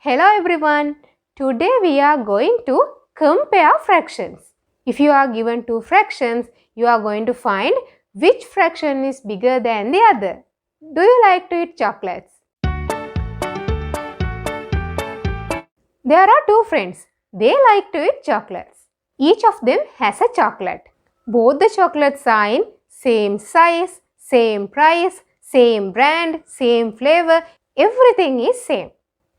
Hello everyone. Today we are going to compare fractions. If you are given two fractions, you are going to find which fraction is bigger than the other. Do you like to eat chocolates? There are two friends. They like to eat chocolates. Each of them has a chocolate. Both the chocolates are in same size, same price, same brand, same flavor. Everything is same.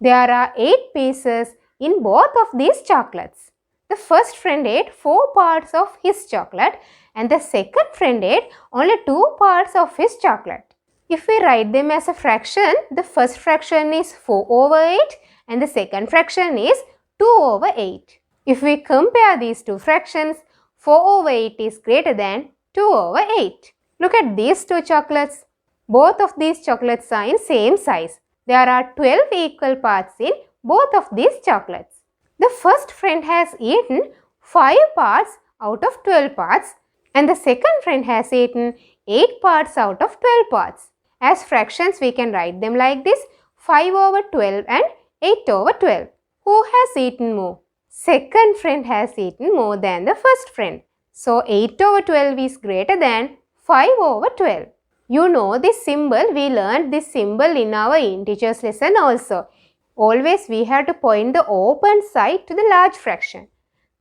There are 8 pieces in both of these chocolates. The first friend ate 4 parts of his chocolate and the second friend ate only 2 parts of his chocolate. If we write them as a fraction, the first fraction is 4 over 8 and the second fraction is 2 over 8. If we compare these two fractions, 4 over 8 is greater than 2 over 8. Look at these two chocolates. Both of these chocolates are in same size. There are 12 equal parts in both of these chocolates. The first friend has eaten 5 parts out of 12 parts and the second friend has eaten 8 parts out of 12 parts. As fractions we can write them like this: 5 over 12 and 8 over 12. Who has eaten more? Second friend has eaten more than the first friend. So 8 over 12 is greater than 5 over 12. You know this symbol, we learned this symbol in our integers lesson also. Always we have to point the open side to the large fraction,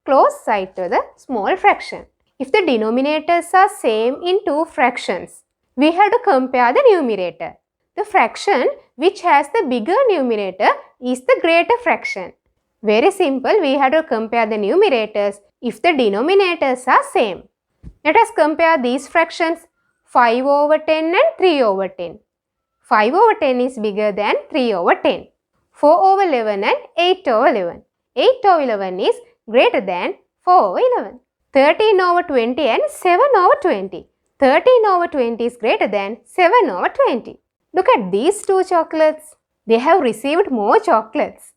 closed side to the small fraction. If the denominators are same in two fractions, we have to compare the numerator. The fraction which has the bigger numerator is the greater fraction. Very simple, we have to compare the numerators if the denominators are same. Let us compare these fractions: 5 over 10 and 3 over 10. 5 over 10 is bigger than 3 over 10. 4 over 11 and 8 over 11. 8 over 11 is greater than 4 over 11. 13 over 20 and 7 over 20. 13 over 20 is greater than 7 over 20. Look at these two chocolates. They have received more chocolates.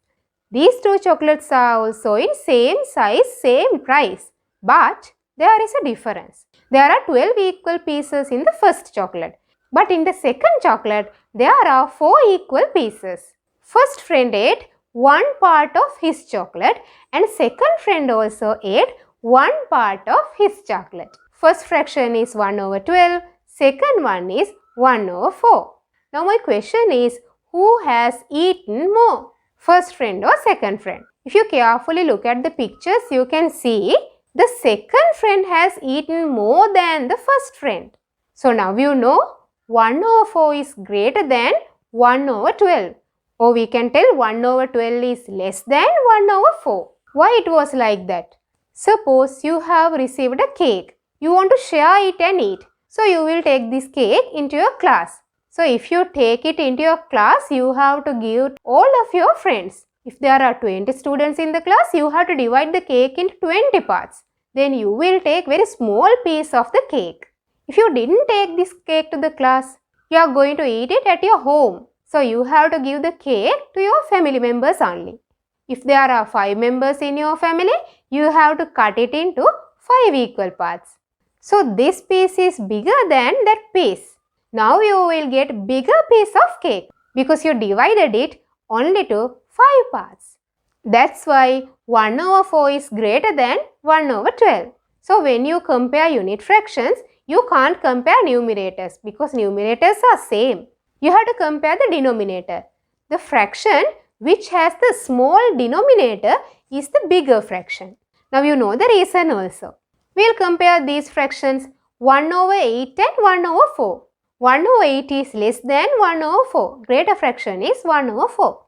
These two chocolates are also in same size, same price. But there is a difference. There are 12 equal pieces in the first chocolate. But in the second chocolate, there are 4 equal pieces. First friend ate 1 part of his chocolate and second friend also ate 1 part of his chocolate. First fraction is 1 over 12. Second one is 1 over 4. Now my question is, who has eaten more? First friend or second friend? If you carefully look at the pictures, you can see the second friend has eaten more than the first friend. So now you know 1 over 4 is greater than 1 over 12. Or we can tell 1 over 12 is less than 1 over 4. Why it was like that? Suppose you have received a cake. You want to share it and eat. So you will take this cake into your class. So if you take it into your class, you have to give all of your friends. If there are 20 students in the class, you have to divide the cake into 20 parts. Then you will take very small piece of the cake. If you didn't take this cake to the class, you are going to eat it at your home. So you have to give the cake to your family members only. If there are 5 members in your family, you have to cut it into 5 equal parts. So this piece is bigger than that piece. Now you will get bigger piece of cake because you divided it only to 5 parts. That's why 1 over 4 is greater than 1 over 12. So when you compare unit fractions, you can't compare numerators because numerators are same. You have to compare the denominator. The fraction which has the small denominator is the bigger fraction. Now you know the reason also. We'll compare these fractions: 1 over 8 and 1 over 4. 1 over 8 is less than 1 over 4. Greater fraction is 1 over 4.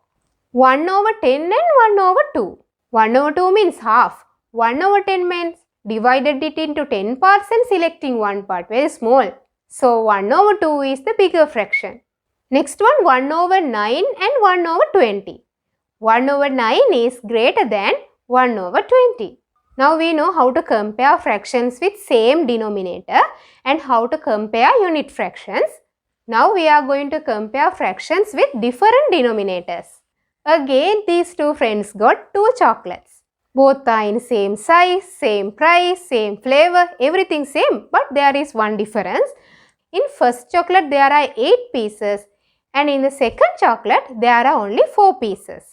1 over 10 and 1 over 2. 1 over 2 means half. 1 over 10 means divided it into 10 parts and selecting one part, very small. So 1 over 2 is the bigger fraction. Next one, 1 over 9 and 1 over 20. 1 over 9 is greater than 1 over 20. Now we know how to compare fractions with same denominator and how to compare unit fractions. Now we are going to compare fractions with different denominators. Again, these two friends got 2 chocolates. Both are in same size, same price, same flavor, everything same, but there is one difference. In first chocolate there are 8 pieces and in the second chocolate there are only 4 pieces.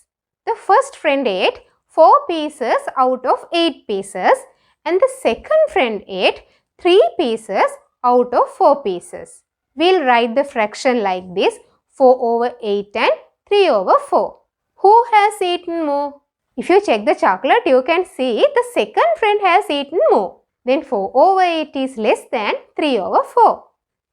The first friend ate 4 pieces out of 8 pieces and the second friend ate 3 pieces out of 4 pieces. We'll write the fraction like this: 4 over 8 and 3 over 4. Who has eaten more? If you check the chocolate, you can see the second friend has eaten more. Then 4 over 8 is less than 3 over 4.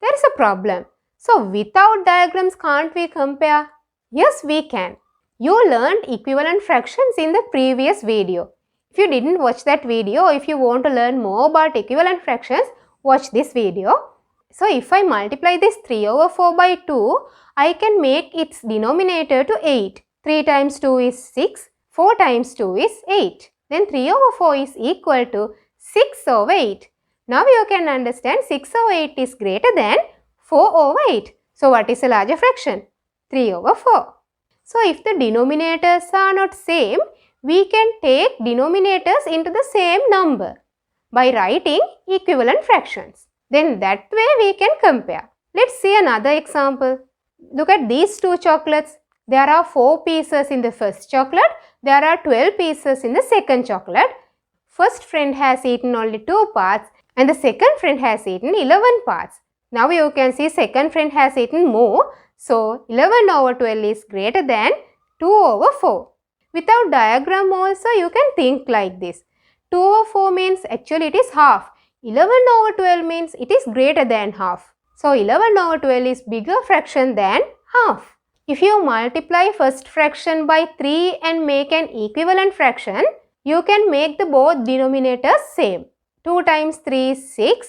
There is a problem. So without diagrams, can't we compare? Yes, we can. You learned equivalent fractions in the previous video. If you didn't watch that video, or if you want to learn more about equivalent fractions, watch this video. So if I multiply this 3 over 4 by 2, I can make its denominator to 8. 3 times 2 is 6. 4 times 2 is 8. Then 3 over 4 is equal to 6 over 8. Now you can understand 6 over 8 is greater than 4 over 8. So what is a larger fraction? 3 over 4. So if the denominators are not same, we can take denominators into the same number by writing equivalent fractions. Then that way we can compare. Let's see another example. Look at these two chocolates. There are 4 pieces in the first chocolate. There are 12 pieces in the second chocolate. First friend has eaten only 2 parts and the second friend has eaten 11 parts. Now you can see second friend has eaten more. So 11 over 12 is greater than 2 over 4. Without diagram also you can think like this. 2 over 4 means actually it is half. 11 over 12 means it is greater than half. So 11 over 12 is bigger fraction than half. If you multiply first fraction by 3 and make an equivalent fraction, you can make the both denominators same. 2 times 3 is 6.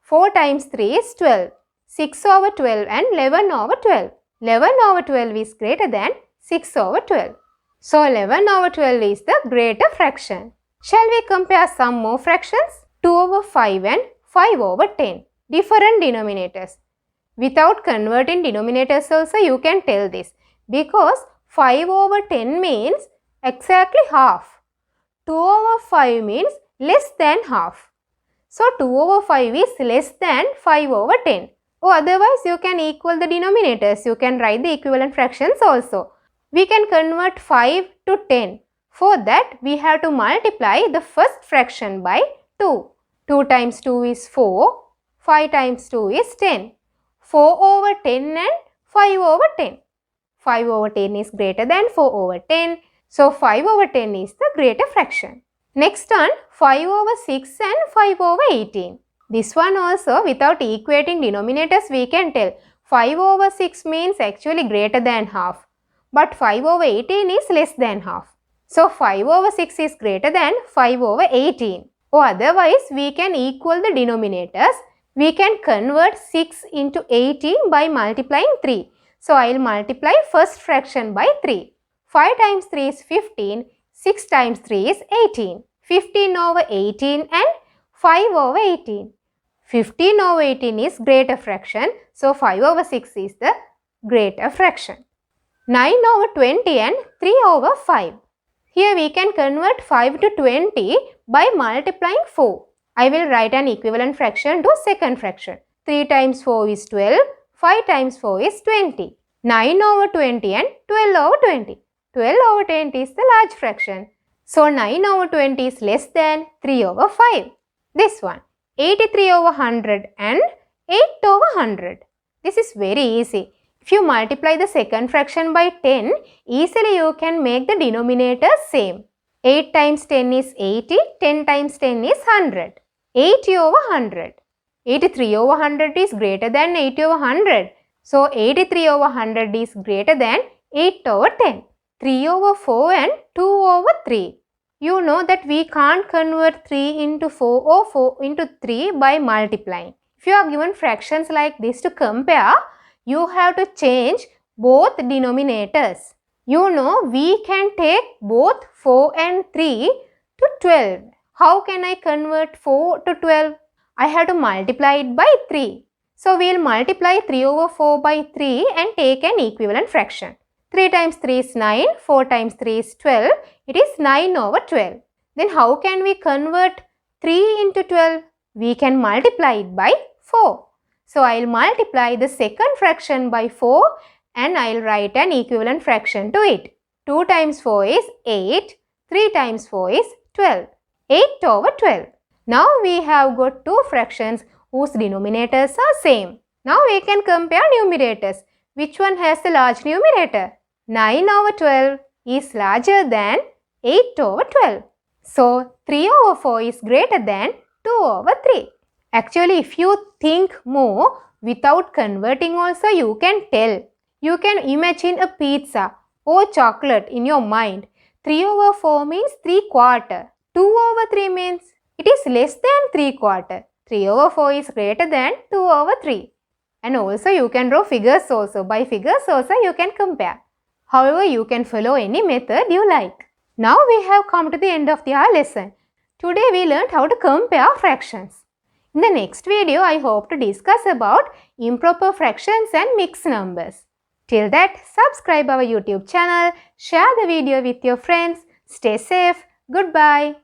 4 times 3 is 12. 6 over 12 and 11 over 12. 11 over 12 is greater than 6 over 12. So 11 over 12 is the greater fraction. Shall we compare some more fractions? 2 over 5 and 5 over 10. Different denominators. Without converting denominators also you can tell this. Because 5 over 10 means exactly half. 2 over 5 means less than half. So 2 over 5 is less than 5 over 10. Or otherwise you can equal the denominators. You can write the equivalent fractions also. We can convert 5 to 10. For that we have to multiply the first fraction by 2. 2 times 2 is 4. 5 times 2 is 10. 4 over 10 and 5 over 10. 5 over 10 is greater than 4 over 10. So 5 over 10 is the greater fraction. Next one, 5 over 6 and 5 over 18. This one also without equating denominators we can tell 5 over 6 means actually greater than half. But 5 over 18 is less than half. So 5 over 6 is greater than 5 over 18. Or otherwise we can equal the denominators. We can convert 6 into 18 by multiplying 3. So I will multiply first fraction by 3. 5 times 3 is 15. 6 times 3 is 18. 15 over 18 and 5 over 18. 15 over 18 is greater fraction. So 5 over 6 is the greater fraction. 9 over 20 and 3 over 5. Here we can convert 5 to 20 by multiplying 4. I will write an equivalent fraction to second fraction. 3 times 4 is 12. 5 times 4 is 20. 9 over 20 and 12 over 20. 12 over 20 is the large fraction. So 9 over 20 is less than 3 over 5. This one. 83 over 100 and 8 over 100. This is very easy. If you multiply the second fraction by 10, easily you can make the denominators same. 8 times 10 is 80, 10 times 10 is 100. 80 over 100. 83 over 100 is greater than 80 over 100. So 83 over 100 is greater than 8 over 10. 3 over 4 and 2 over 3. You know that we can't convert 3 into 4 or 4 into 3 by multiplying. If you are given fractions like this to compare, you have to change both denominators. You know we can take both 4 and 3 to 12. How can I convert 4 to 12? I have to multiply it by 3. So we will multiply 3 over 4 by 3 and take an equivalent fraction. 3 times 3 is 9, 4 times 3 is 12. It is 9 over 12. Then how can we convert 3 into 12? We can multiply it by 4. So I will multiply the second fraction by 4 and I will write an equivalent fraction to it. 2 times 4 is 8. 3 times 4 is 12. 8 over 12. Now we have got two fractions whose denominators are same. Now we can compare numerators. Which one has the large numerator? 9 over 12 is larger than 8 over 12. So 3 over 4 is greater than 2 over 3. Actually, if you think more without converting also, you can tell. You can imagine a pizza or chocolate in your mind. 3 over 4 means 3/4. 2 over 3 means it is less than 3/4. 3 over 4 is greater than 2 over 3. And also you can draw figures also. By figures also you can compare. However, you can follow any method you like. Now we have come to the end of our lesson. Today we learned how to compare fractions. In the next video, I hope to discuss about improper fractions and mixed numbers. Till that, subscribe our YouTube channel, share the video with your friends, stay safe, goodbye.